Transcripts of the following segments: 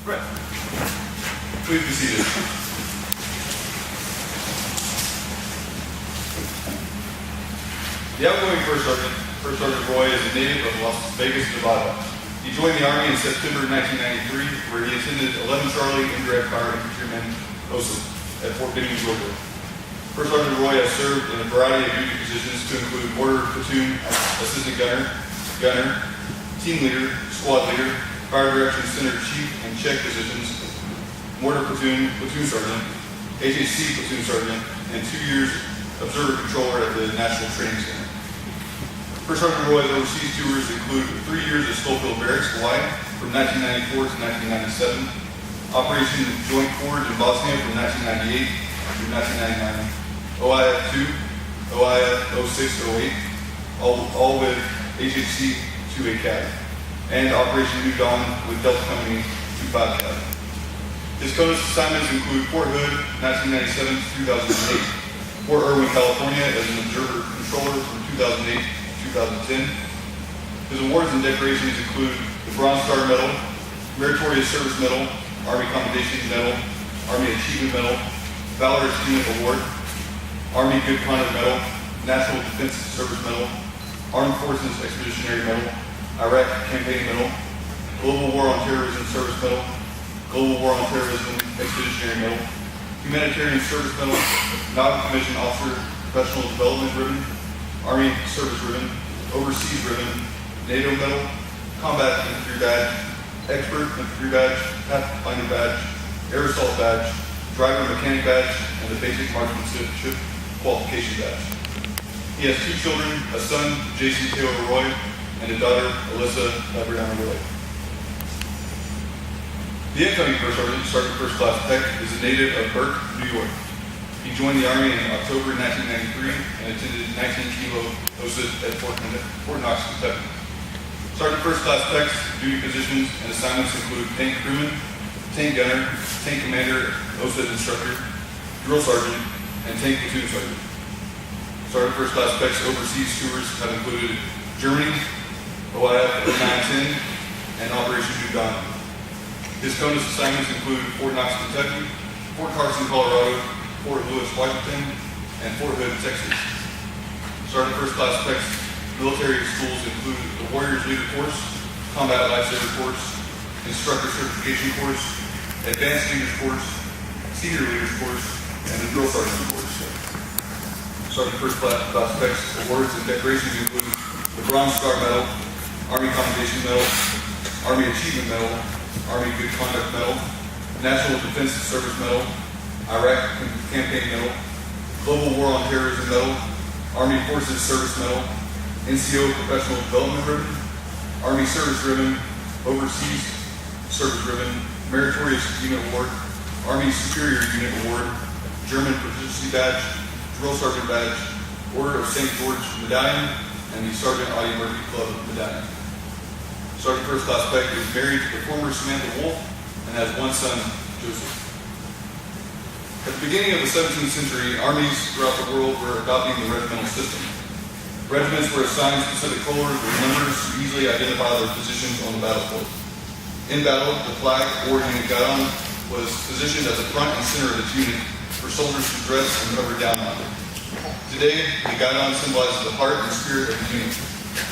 Brett, please be seated. The outgoing First Sergeant Roy is a native of Las Vegas, Nevada. He joined the Army in September 1993, where he attended 11 Charlie Indirect Fire Infantryman OSIP at Fort Benning, Georgia. First Sergeant Roy has served in a variety of duty positions to include mortar platoon assistant gunner, team leader, squad leader, fire direction center chief and check positions, mortar platoon sergeant, HHC platoon sergeant, and 2 years observer controller at the National Training Center. First Sergeant Roy's overseas tours include 3 years at Schofield Barracks, Hawaii, from 1994 to 1997, Operation Joint Forge in Bosnia from 1998 through 1999, OIF 2, OIF 06-08, all with HHC 2A CAV, and Operation New Dawn with Delta Company 25 CAV. His CONUS assignments include Fort Hood 1997 to 2008, Fort Irwin, California as an observer controller from 2008 2010. His awards and decorations include the Bronze Star Medal, Meritorious Service Medal, Army Commendation Medal, Army Achievement Medal, Valor Achievement Award, Army Good Conduct Medal, National Defense Service Medal, Armed Forces Expeditionary Medal, Iraq Campaign Medal, Global War on Terrorism Service Medal, Global War on Terrorism Expeditionary Medal, Humanitarian Service Medal, Non-Commissioned Officer Professional Development Ribbon, Army Service Ribbon, Overseas Ribbon, NATO Medal, Combat Infantry Badge, Expert Infantry Badge, Pathfinder Badge, Air Assault Badge, Driver Mechanic Badge, and the Basic Marksmanship Qualification Badge. He has 2 children, a son, Jason Taylor Roy, and a daughter, Alyssa Brianna Roy. The incoming First Sergeant First Class Peck, is a native of Burke, New York. He joined the Army in October 1993 and attended 19 Kilo OSIT at Fort Knox, Kentucky. Sergeant First Class Peck's duty positions and assignments include tank crewman, tank gunner, tank commander, OSIT instructor, drill sergeant, and tank platoon sergeant. Sergeant First Class Peck's overseas tours have included Germany, OIF 0910, and Operation New Dawn. His CONUS assignments include Fort Knox, Kentucky, Fort Carson, Colorado, Fort Lewis, Washington, and Fort Hood, Texas. Sergeant First Class Peck's military schools include the Warriors Leader Course, Combat Lifesaver Course, Instructor Certification Course, Advanced Leaders Course, Senior Leaders Course, and the Drill Sergeant Course. Sergeant First Class Peck's awards and decorations include the Bronze Star Medal, Army Commendation Medal, Army Achievement Medal, Army Good Conduct Medal, National Defense Service Medal, Iraq Campaign Medal, Global War on Terrorism Medal, Army Forces Service Medal, NCO Professional Development Ribbon, Army Service Ribbon, Overseas Service Ribbon, Meritorious Unit Award, Army Superior Unit Award, German Proficiency Badge, Drill Sergeant Badge, Order of St. George Medallion, and the Sergeant Audie Murphy Club Medallion. Sergeant First Class Peck is married to the former Samantha Wolf and has 1 son, Joseph. At the beginning of the 17th century, armies throughout the world were adopting the regimental system. Regiments were assigned specific colors or numbers to easily identify their positions on the battlefield. In battle, the flag or unit guidon was positioned at the front and center of its unit for soldiers to dress and cover down on. Today, the guidon symbolizes the heart and spirit of the unit.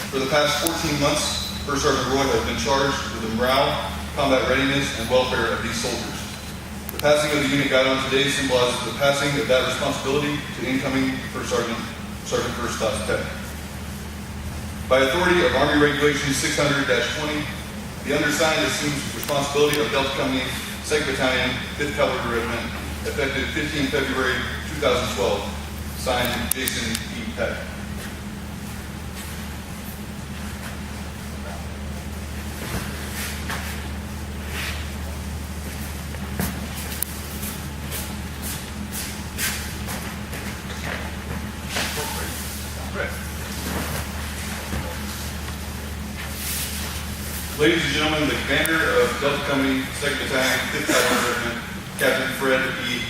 For the past 14 months, First Sergeant Roy has been charged with the morale, combat readiness, and welfare of these soldiers. The passing of the unit guidon today symbolizes the passing of that responsibility to incoming First Sergeant First Class Peck. By authority of Army Regulation 600-20, the undersigned assumes responsibility of Delta Company, 2nd Battalion, 5th Cavalry Regiment, effective 15 February 2012. Signed, Jason E. Peck. Ladies and gentlemen, the commander of Delta Company, 2nd Battalion, 5th Cavalry Regiment, Captain Fred E.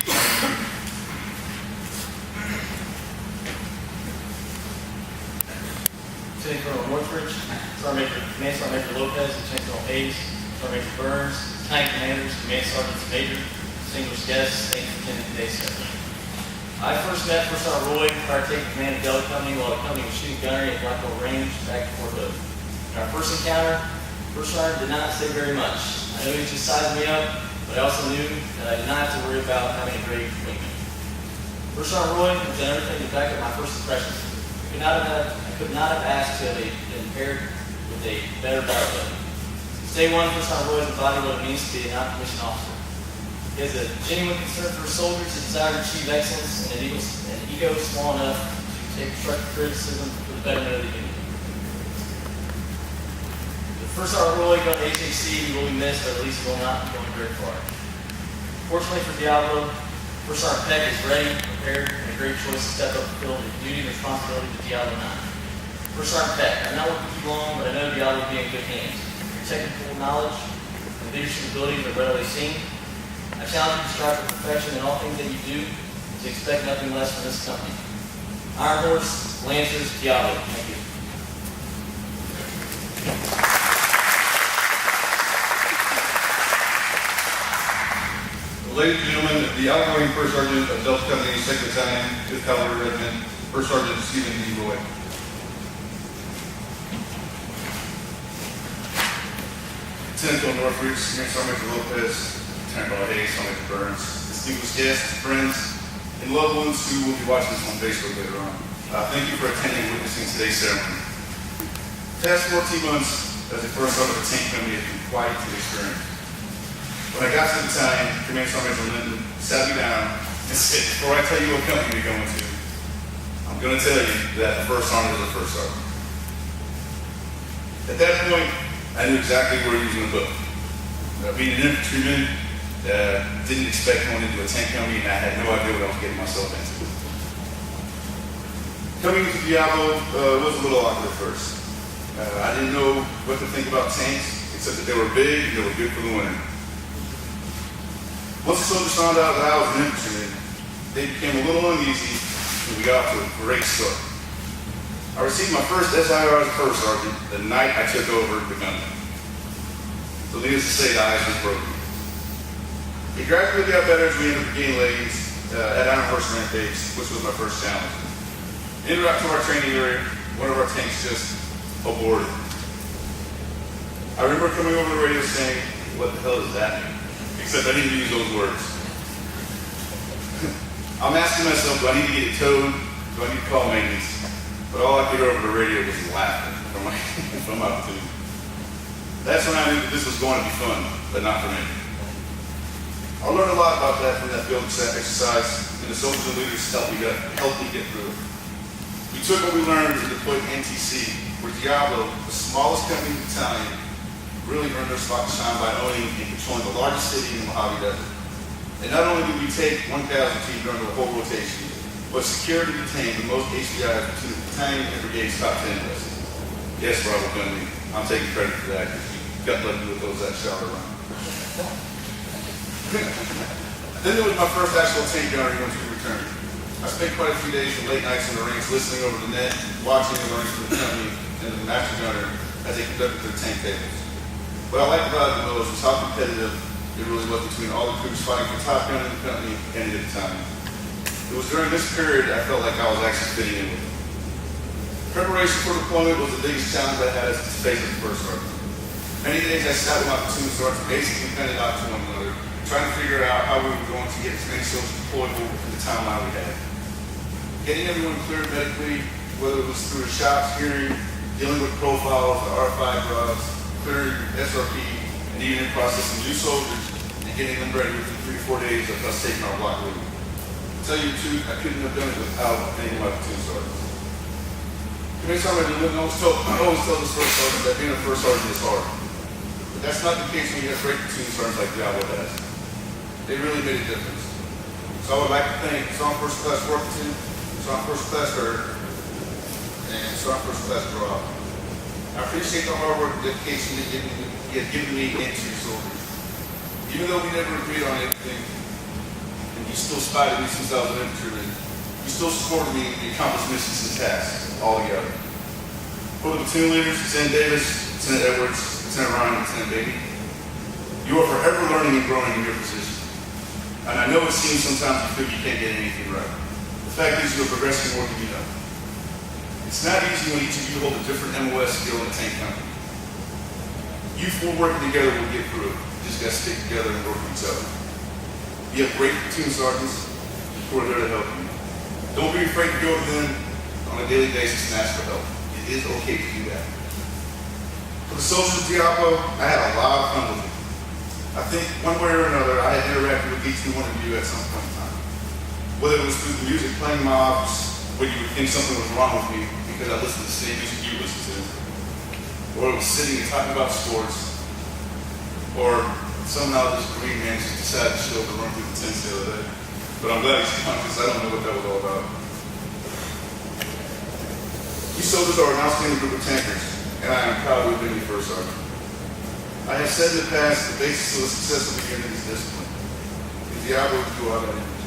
Lieutenant Colonel Northridge, Sergeant Major Lopez, Lieutenant Colonel Hayes, Sergeant Major Burns, battalion commanders, command sergeants, major, distinguished guests, thank you for attending today's ceremony. I first met First Sergeant Roy prior to taking command of Diablo Company while the company was shooting gunnery at Blackwell Range back in Fort Hood. In our first encounter, First Sergeant did not say very much. I knew he just sized me up, but I also knew that I did not have to worry about having a great wingman. First Sergeant Roy has done everything to back up my first impressions. I could not have asked to have been paired with a better battle buddy. Since day one, First Sergeant Roy has embodied what it means to be a non-commissioned officer. He has a genuine concern for his soldiers, a desire to achieve excellence, and an ego small enough to take constructive criticism for the betterment of the unit. The First Sergeant Roy going to HAC, he will be missed, but at least he will not be going very far. Fortunately for Diablo, First Sergeant Peck is ready, prepared, and a great choice to step up and fulfill the duty and responsibility of Diablo 9. First Sergeant Peck, I'm not working too long, but I know Diablo will be in good hands. Your technical knowledge and leadership abilities are readily seen. I challenge you to strive for perfection in all things that you do, and to expect nothing less from this company. Iron Horse, Lancers, Diablo. Thank you. Ladies and gentlemen, the outgoing First Sergeant of Delta Company, 2nd Battalion, 5th Cavalry Regiment, First Sergeant Stephen D. Roy. Lieutenant Northridge, Senior Sergeant Major Lopez, Lieutenant Hayes, Sergeant Major Burns, distinguished guests, friends, and loved ones who will be watching this on Facebook later on. Thank you for attending and witnessing today's ceremony. The past 14 months as a First Sergeant of a tank company has been quite an experience. When I got to the battalion, Command Sergeant Major Linden sat me down and said, before I tell you what company you're going to, I'm going to tell you that the First Sergeant is a First Sergeant. At that point, I knew exactly where he was going to go. Being an infantryman, didn't expect going into a tank company, and I had no idea what I was getting myself into. Coming into Diablo was a little awkward at first. I didn't know what to think about tanks, except that they were big and they were good for the winter. Once the soldiers found out that I was an infantryman, they became a little uneasy, and we got off to a great start. I received my first SIR as a First Sergeant the night I took over the gun. So needless to say, the ice was broken. It gradually got better as we entered the game lanes at Iron Horse Ranch Base, which was my first challenge. Entered out to our training area, one of our tanks just aborted. I remember coming over the radio saying, "What the hell does that mean?" Except I didn't use those words. I'm asking myself, do I need to get it towed? Do I need to call maintenance? But all I could hear over the radio was laughter from my platoon. That's when I knew that this was going to be fun, but not for me. I learned a lot about that from that field exercise, and the soldiers and leaders helped me get through it. We took what we learned and deployed NTC, where Diablo, the smallest company in the battalion, really earned their spot to shine by owning and controlling the largest city in the Mojave Desert. And not only did we take one casualty during the whole rotation, but secured and detained the most HBIs between the battalion and brigade's top 10 list. Yes, Bravo Company, I'm taking credit for that because you got lucky with those that shot around. Then there was my first actual tank gunnery once we returned. I spent quite a few days and late nights in the ranks listening over the net, watching and learning from the company and the master gunner as they conducted their tank tables. What I liked about it the most was how competitive it really was between all the crews fighting for top gun in the company and at the time. It was during this period I felt like I was actually fitting in with it. Preparation for deployment was the biggest challenge I had as a face of the First Sergeant. Many days I sat with my platoon sergeants basically depended out to one another, trying to figure out how we were going to get as many soldiers deployable in the timeline we had. Getting everyone cleared medically, whether it was through the shops, hearing, dealing with profiles, the R5 drugs, clearing SRP, and even processing new soldiers and getting them ready within 3 to 4 days of us taking our block leave. To tell you the truth, I couldn't have done it without any of my platoon sergeants. Command Sergeant Linden always tell this First Sergeant that being a First Sergeant is hard. But that's not the case when you have great platoon sergeants like Diablo has. They really made a difference. So I would like to thank Sergeant First Class Worthington, Sergeant First Class Hurd, and Sergeant First Class Rob. I appreciate the hard work and dedication that you have given me and to your soldiers. Even though we never agreed on anything, and you still spited me since I was an infantryman, you still supported me in the accomplished missions and tasks all together. For the platoon leaders, Lieutenant Davis, Lieutenant Edwards, Lieutenant Ryan, and Lieutenant Beatty, you You are forever learning and growing in your position. And I know it seems sometimes you feel you can't get anything right. The fact is you're progressing more than you know. It's not easy when each of you hold a different MOS skill in a tank company. You four working together will get through it. You just gotta stick together and work with each other. You have great platoon sergeants who are there to help you. Don't be afraid to go to them on a daily basis and ask for help. It is okay to do that. For the soldiers of Diablo, I had a lot of fun with them. I think one way or another, I had interacted with each one of you at some point in time. Whether it was through the music playing in my office, when you would think something was wrong with me because I listened to the same music you listened to, or it was sitting and talking about sports, or somehow this green man just decided to show up and run through the tents the other day. But I'm glad he's gone because I don't know what that was all about. You soldiers are an outstanding group of tankers, and I am proud to have been your first sergeant. I have said in the past, the basis of a successful unit is discipline. In Diablo, we do all that image.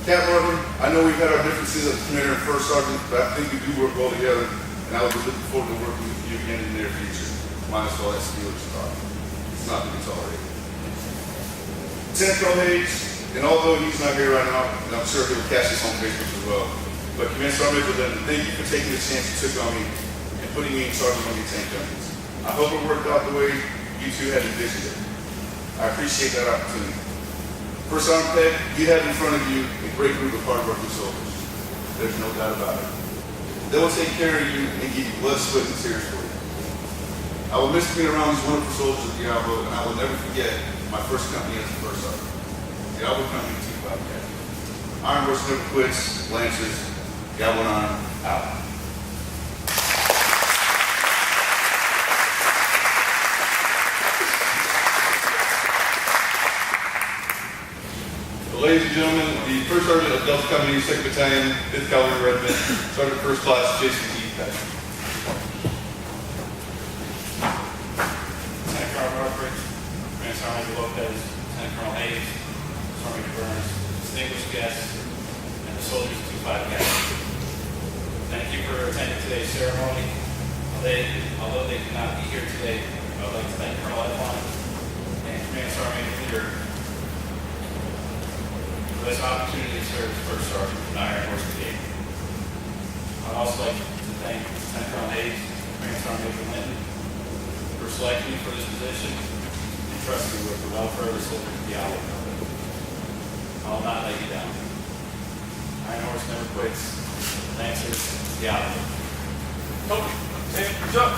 Cap Martin, I know we've had our differences as commander and first sergeant, but I think we do work well together, and I will be looking forward to working with you again in the near future, minus all that Steelers talk. It's not to be tolerated. Lieutenant Colonel Hayes, and although he's not here right now, and I'm sure he'll catch this on Facebook as well, but Commander Sergeant Linton, thank you for taking the chance you took on me and putting me in charge of one of your tank companies. I hope it worked out the way you two had envisioned it. I appreciate that opportunity. First Sergeant Peck, you have in front of you a great group of hard-working soldiers. There's no doubt about it. They will take care of you and give you blood, sweat, and tears for you. I will miss being around these wonderful soldiers of Diablo, and I will never forget my first company as a first sergeant. Diablo Company 2 Bobcat. Iron Horse never quits. Lancers, Diablo 9, out. Ladies and gentlemen, the First Sergeant of Delta Company, 2nd Battalion, 5th Cavalry Regiment, Sergeant First Class, Jason T. Peck. Lieutenant Colonel Northridge, Command Sergeant Lopez, Lieutenant Colonel Hayes, Sergeant Burns, distinguished guests, and the soldiers of 2-5 Academy. Thank you for attending today's ceremony. Although they could not be here today, I would like to thank Colonel Edline and Command Sergeant Leader for this opportunity to serve as First Sergeant in Iron Horse Brigade. I'd also like to thank Lieutenant Colonel Hayes, Command Sergeant Linton, for selecting me for this position and trusting me with the welfare of the soldiers of Diablo Company. I will not let you down. Iron Horse never quits. Lancers, Diablo. Coach, good job.